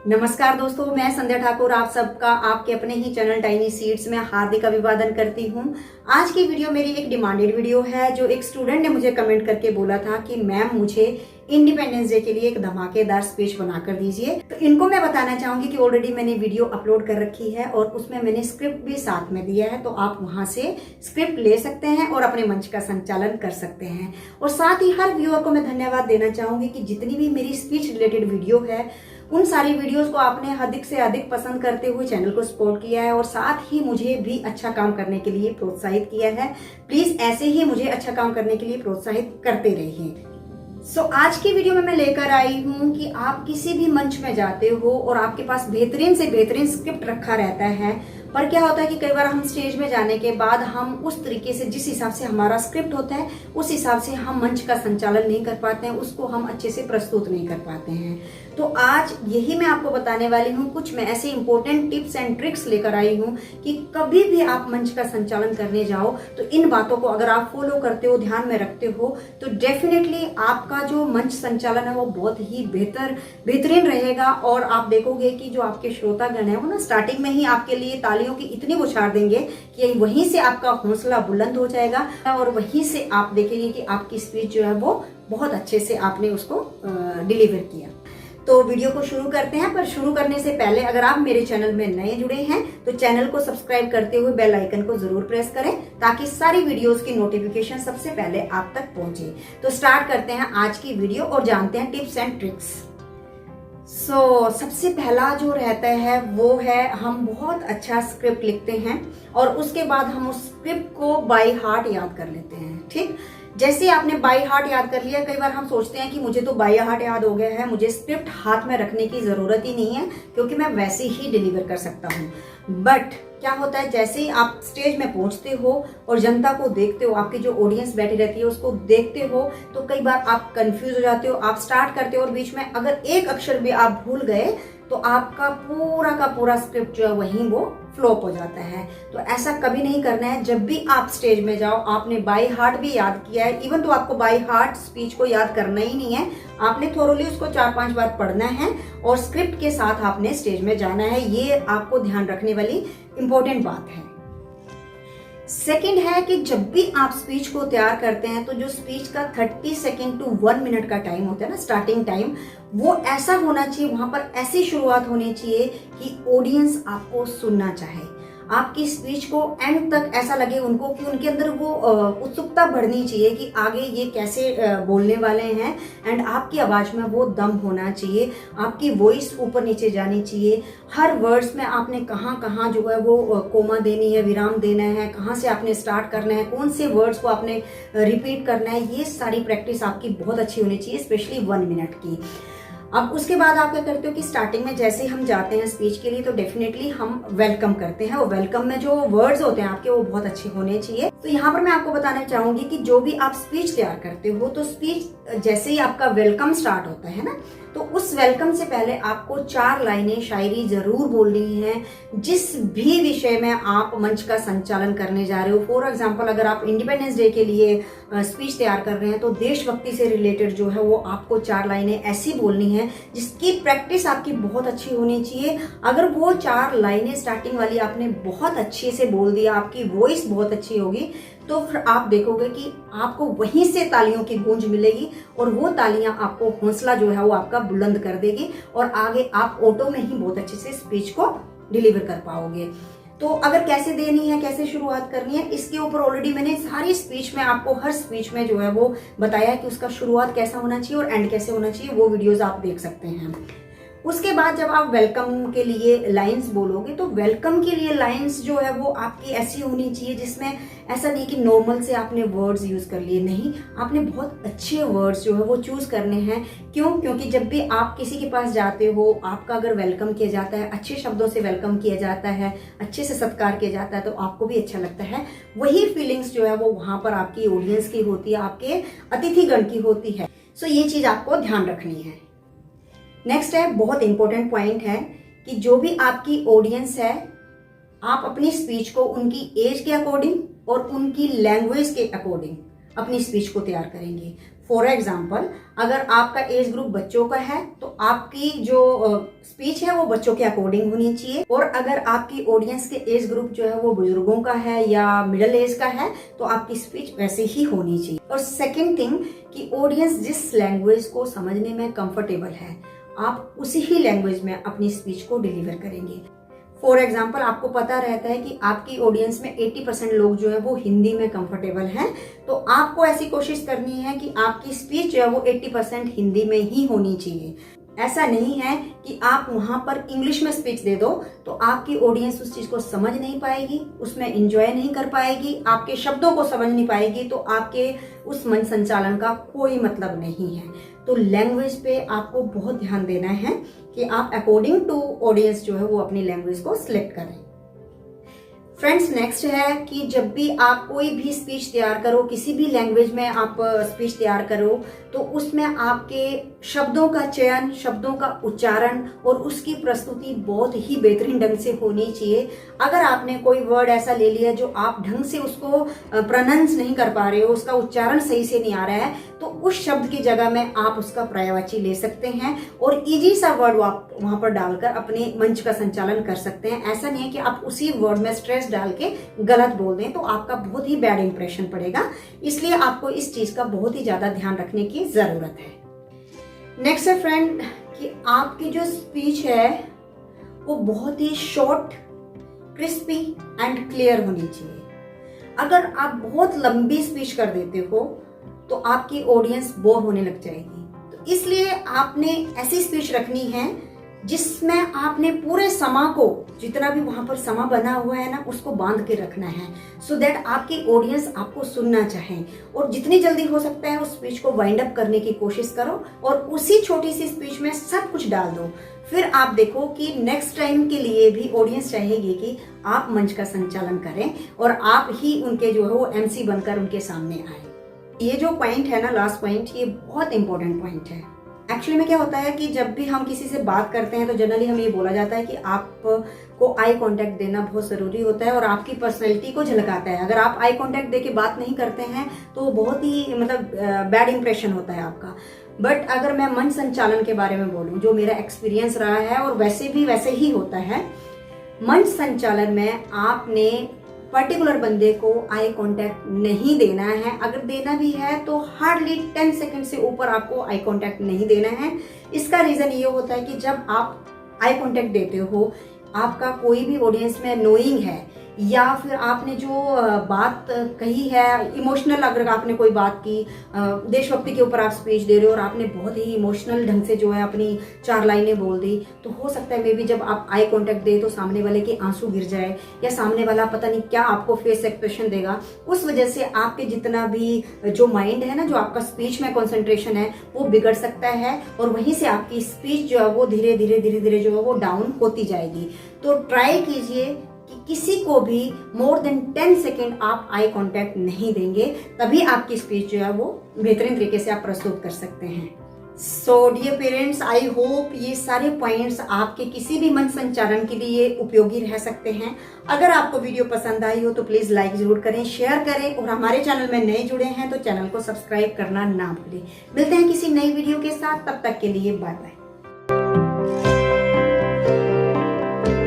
नमस्कार दोस्तों, मैं संध्या ठाकुर आप सबका आपके अपने ही चैनल टाइनी सीड्स में हार्दिक अभिवादन करती हूं। आज की वीडियो मेरी एक डिमांडेड वीडियो है। जो एक स्टूडेंट ने मुझे कमेंट करके बोला था कि मैम मुझे इंडिपेंडेंस डे के लिए एक धमाकेदार स्पीच बनाकर दीजिए। तो इनको मैं बताना चाहूंगी कि ऑलरेडी मैंने वीडियो अपलोड कर रखी है और उसमें मैंने स्क्रिप्ट भी साथ में दिया है, तो आप वहां से स्क्रिप्ट ले सकते हैं और अपने मंच का संचालन कर सकते हैं। और साथ ही हर व्यूअर को मैं धन्यवाद देना चाहूंगी कि जितनी भी मेरी स्पीच रिलेटेड वीडियो है उन सारी वीडियोस को आपने अधिक से अधिक पसंद करते हुए चैनल को सपोर्ट किया है और साथ ही मुझे भी अच्छा काम करने के लिए प्रोत्साहित किया है। प्लीज ऐसे ही मुझे अच्छा काम करने के लिए प्रोत्साहित करते रहिए। आज की वीडियो में मैं लेकर आई हूं कि आप किसी भी मंच में जाते हो और आपके पास बेहतरीन से बेहतरीन स्क्रिप्ट रखा रहता है, पर क्या होता है कि कई बार हम स्टेज में जाने के बाद हम उस तरीके से, जिस हिसाब से हमारा स्क्रिप्ट होता है उस हिसाब से हम मंच का संचालन नहीं कर पाते हैं, उसको हम अच्छे से प्रस्तुत नहीं कर पाते हैं। तो आज यही मैं आपको बताने वाली हूँ। कुछ मैं ऐसे इंपॉर्टेंट टिप्स एंड ट्रिक्स लेकर आई हूँ कि कभी भी आप मंच का संचालन करने जाओ तो इन बातों को अगर आप फॉलो करते हो, ध्यान में रखते हो, तो डेफिनेटली आपका जो मंच संचालन है वो बहुत ही बेहतरीन रहेगा। और आप देखोगे कि जो आपके श्रोतागण है वो ना स्टार्टिंग में ही आपके लिए तालियों की इतनी उछाल देंगे कि वहीं से आपका हौसला बुलंद हो जाएगा और वहीं से आप देखेंगे कि आपकी स्पीच जो है वो बहुत अच्छे से आपने उसको डिलीवर किया। तो वीडियो को शुरू करते हैं, पर शुरू करने से पहले अगर आप मेरे चैनल में नए जुड़े हैं तो चैनल को सब्सक्राइब करते हुए बेल आइकन को जरूर प्रेस करें ताकि सारी वीडियोस की नोटिफिकेशन सबसे पहले आप तक पहुंचे। तो स्टार्ट करते हैं आज की वीडियो और जानते हैं टिप्स एंड ट्रिक्स। सबसे पहला जो रहता है वो है हम बहुत अच्छा स्क्रिप्ट लिखते हैं और उसके बाद हम उस स्क्रिप्ट को बाय हार्ट याद कर लेते हैं। ठीक, जैसे आपने बाय हार्ट याद कर लिया, कई बार हम सोचते हैं कि मुझे तो बाय हार्ट याद हो गया है, मुझे स्क्रिप्ट हाथ में रखने की जरूरत ही नहीं है क्योंकि मैं वैसे ही डिलीवर कर सकता हूँ। बट क्या होता है, जैसे ही आप स्टेज में पहुंचते हो और जनता को देखते हो, आपकी जो ऑडियंस बैठी रहती है उसको देखते हो, तो कई बार आप कंफ्यूज हो जाते हो। आप स्टार्ट करते हो और बीच में अगर एक अक्षर भी आप भूल गए तो आपका पूरा का पूरा स्क्रिप्ट जो है वहीं वो फ्लॉप हो जाता है। तो ऐसा कभी नहीं करना है। जब भी आप स्टेज में जाओ, आपने बाय हार्ट भी याद किया है, इवन तो आपको बाय हार्ट स्पीच को याद करना ही नहीं है, आपने थोरोली उसको 4-5 बार पढ़ना है और स्क्रिप्ट के साथ आपने स्टेज में जाना है। ये आपको ध्यान रखने वाली इंपॉर्टेंट बात है। सेकंड है कि जब भी आप स्पीच को तैयार करते हैं तो जो स्पीच का 30 सेकेंड टू 1 मिनट का टाइम होता है ना, स्टार्टिंग टाइम, वो ऐसा होना चाहिए, वहां पर ऐसी शुरुआत होनी चाहिए कि ऑडियंस आपको सुनना चाहे। आपकी स्पीच को एंड तक ऐसा लगे उनको कि उनके अंदर वो उत्सुकता बढ़नी चाहिए कि आगे ये कैसे बोलने वाले हैं, एंड आपकी आवाज में वो दम होना चाहिए, आपकी वॉइस ऊपर नीचे जानी चाहिए। हर वर्ड्स में आपने कहाँ कहाँ जो है वो कोमा देनी है, विराम देना है, कहाँ से आपने स्टार्ट करना है, कौन से वर्ड्स को आपने रिपीट करना है, ये सारी प्रैक्टिस आपकी बहुत अच्छी होनी चाहिए, स्पेशली 1 मिनट की। अब उसके बाद आप क्या करते हो कि स्टार्टिंग में जैसे हम जाते हैं स्पीच के लिए तो डेफिनेटली हम वेलकम करते हैं और वेलकम में जो वर्ड्स होते हैं आपके वो बहुत अच्छे होने चाहिए। तो यहाँ पर मैं आपको बताना चाहूंगी कि जो भी आप स्पीच तैयार करते हो तो स्पीच जैसे ही आपका वेलकम स्टार्ट होता है ना, तो उस वेलकम से पहले आपको 4 लाइनें शायरी जरूर बोलनी है जिस भी विषय में आप मंच का संचालन करने जा रहे हो। फॉर एग्जाम्पल, अगर आप इंडिपेंडेंस डे के लिए स्पीच तैयार कर रहे हैं तो देशभक्ति से रिलेटेड जो है वो आपको 4 लाइनें ऐसी बोलनी है जिसकी प्रैक्टिस आपकी बहुत अच्छी होनी चाहिए। अगर वो 4 लाइनें स्टार्टिंग वाली आपने बहुत अच्छे से बोल दिया, आपकी वॉइस बहुत अच्छी होगी, तो फिर आप देखोगे कि आपको वहीं से तालियों की गूंज मिलेगी और वो तालियां आपको हौसला जो है वो आपका बुलंद कर देगी और आगे आप ऑटो में ही बहुत अच्छे से स्पीच को डिलीवर कर पाओगे। तो अगर कैसे देनी है, कैसे शुरुआत करनी है, इसके ऊपर ऑलरेडी मैंने सारी स्पीच में आपको हर स्पीच में जो है वो बताया कि उसका शुरुआत कैसा होना चाहिए और एंड कैसे होना चाहिए, वो वीडियोस आप देख सकते हैं। उसके बाद जब आप वेलकम के लिए लाइंस बोलोगे तो वेलकम के लिए लाइंस जो है वो आपकी ऐसी होनी चाहिए जिसमें ऐसा नहीं कि नॉर्मल से आपने वर्ड्स यूज कर लिए, नहीं, आपने बहुत अच्छे वर्ड्स जो है वो चूज करने हैं। क्यों? क्योंकि जब भी आप किसी के पास जाते हो, आपका अगर वेलकम किया जाता है, अच्छे शब्दों से वेलकम किया जाता है, अच्छे से सत्कार किया जाता है, तो आपको भी अच्छा लगता है। वही फीलिंग्स जो है वो वहां पर आपकी ऑडियंस की होती है, आपके अतिथिगण की होती है। सो ये चीज आपको ध्यान रखनी है। नेक्स्ट है, बहुत इंपॉर्टेंट पॉइंट है कि जो भी आपकी ऑडियंस है, आप अपनी स्पीच को उनकी एज के अकॉर्डिंग और उनकी लैंग्वेज के अकॉर्डिंग अपनी स्पीच को तैयार करेंगे। फॉर एग्जाम्पल अगर आपका एज ग्रुप बच्चों का है तो आपकी जो स्पीच है वो बच्चों के अकॉर्डिंग होनी चाहिए, और अगर आपकी ऑडियंस के एज ग्रुप जो है वो बुजुर्गों का है या मिडिल एज का है तो आपकी स्पीच वैसे ही होनी चाहिए। और सेकेंड थिंग कि ऑडियंस जिस लैंग्वेज को समझने में कंफर्टेबल है आप उसी ही लैंग्वेज में अपनी स्पीच को डिलीवर करेंगे। फॉर एग्जाम्पल आपको पता रहता है कि आपकी ऑडियंस में 80% लोग जो है वो हिंदी में कंफर्टेबल हैं, तो आपको ऐसी कोशिश करनी है कि आपकी स्पीच जो है वो 80% हिंदी में ही होनी चाहिए। ऐसा नहीं है कि आप वहां पर इंग्लिश में स्पीच दे दो तो आपकी ऑडियंस उस चीज को समझ नहीं पाएगी, उसमें एंजॉय नहीं कर पाएगी, आपके शब्दों को समझ नहीं पाएगी, तो आपके उस मंच संचालन का कोई मतलब नहीं है। तो लैंग्वेज पे आपको बहुत ध्यान देना है कि आप अकॉर्डिंग टू ऑडियंस जो है वो अपनी लैंग्वेज को सिलेक्ट करें। फ्रेंड्स, नेक्स्ट है कि जब भी आप कोई भी स्पीच तैयार करो, किसी भी लैंग्वेज में आप स्पीच तैयार करो, तो उसमें आपके शब्दों का चयन, शब्दों का उच्चारण और उसकी प्रस्तुति बहुत ही बेहतरीन ढंग से होनी चाहिए। अगर आपने कोई वर्ड ऐसा ले लिया जो आप ढंग से उसको प्रोनाउंस नहीं कर पा रहे हो, उसका उच्चारण सही से नहीं आ रहा है, तो उस शब्द की जगह में आप उसका पर्यायवाची ले सकते हैं और इजी सा वर्ड आप वहां पर डालकर अपने मंच का संचालन कर सकते हैं। ऐसा नहीं है कि आप उसी वर्ड में स्ट्रेस डाल के गलत बोल दें तो आपका बहुत ही बैड इंप्रेशन पड़ेगा। इसलिए आपको इस चीज का बहुत ही ज्यादा ध्यान रखने की जरूरत है। नेक्स्ट है फ्रेंड कि आपकी जो स्पीच है वो बहुत ही शॉर्ट, क्रिस्पी एंड क्लियर होनी चाहिए। अगर आप बहुत लंबी स्पीच कर देते हो तो आपकी ऑडियंस बोर होने लग जाएगी, तो इसलिए आपने ऐसी स्पीच रखनी है जिसमें आपने पूरे समा को, जितना भी वहां पर समा बना हुआ है ना, उसको बांध के रखना है, सो दैट आपकी ऑडियंस आपको सुनना चाहे। और जितनी जल्दी हो सकता है उस स्पीच को वाइंड अप करने की कोशिश करो और उसी छोटी सी स्पीच में सब कुछ डाल दो। फिर आप देखो कि नेक्स्ट टाइम के लिए भी ऑडियंस चाहेगी कि आप मंच का संचालन करें और आप ही उनके जो है वो MC बनकर उनके सामने आए। ये जो पॉइंट है ना, लास्ट पॉइंट, ये बहुत इंपॉर्टेंट पॉइंट है। एक्चुअली में क्या होता है कि जब भी हम किसी से बात करते हैं तो जनरली हमें ये बोला जाता है कि आपको आई कांटेक्ट देना बहुत जरूरी होता है और आपकी पर्सनैलिटी को झलकाता है। अगर आप आई कांटेक्ट देके बात नहीं करते हैं तो बहुत ही बैड इंप्रेशन होता है आपका। बट अगर मैं मंच संचालन के बारे में बोलूं, जो मेरा एक्सपीरियंस रहा है और वैसे ही होता है, मंच संचालन में आपने पर्टिकुलर बंदे को आई कांटेक्ट नहीं देना है। अगर देना भी है तो हार्डली 10 सेकंड से ऊपर आपको आई कांटेक्ट नहीं देना है। इसका रीजन ये होता है कि जब आप आई कांटेक्ट देते हो, आपका कोई भी ऑडियंस में नोइंग है या फिर आपने जो बात कही है, इमोशनल अगर आपने कोई बात की, देशभक्ति के ऊपर आप स्पीच दे रहे हो और आपने बहुत ही इमोशनल ढंग से जो है अपनी 4 लाइनें बोल दी, तो हो सकता है मे बी जब आप आई कांटेक्ट दे तो सामने वाले के आंसू गिर जाए या सामने वाला पता नहीं क्या आपको फेस एक्सप्रेशन देगा। उस वजह से आपके जितना भी जो माइंड है ना, जो आपका स्पीच में कॉन्सेंट्रेशन है, वो बिगड़ सकता है और वहीं से आपकी स्पीच जो है वो धीरे धीरे जो है वो डाउन होती जाएगी। तो ट्राई कीजिए कि किसी को भी मोर देन 10 सेकेंड आप आई कांटेक्ट नहीं देंगे, तभी आपकी स्पीच जो है वो बेहतरीन तरीके से आप प्रस्तुत कर सकते हैं। So dear parents, I hope ये सारे पॉइंट्स आपके किसी भी मंच संचालन के लिए उपयोगी रह सकते हैं। अगर आपको वीडियो पसंद आई हो तो प्लीज लाइक जरूर करें, शेयर करें और हमारे चैनल में नए जुड़े हैं तो चैनल को सब्सक्राइब करना ना भूलें। मिलते हैं किसी नई वीडियो के साथ, तब तक के लिए बाय बाय।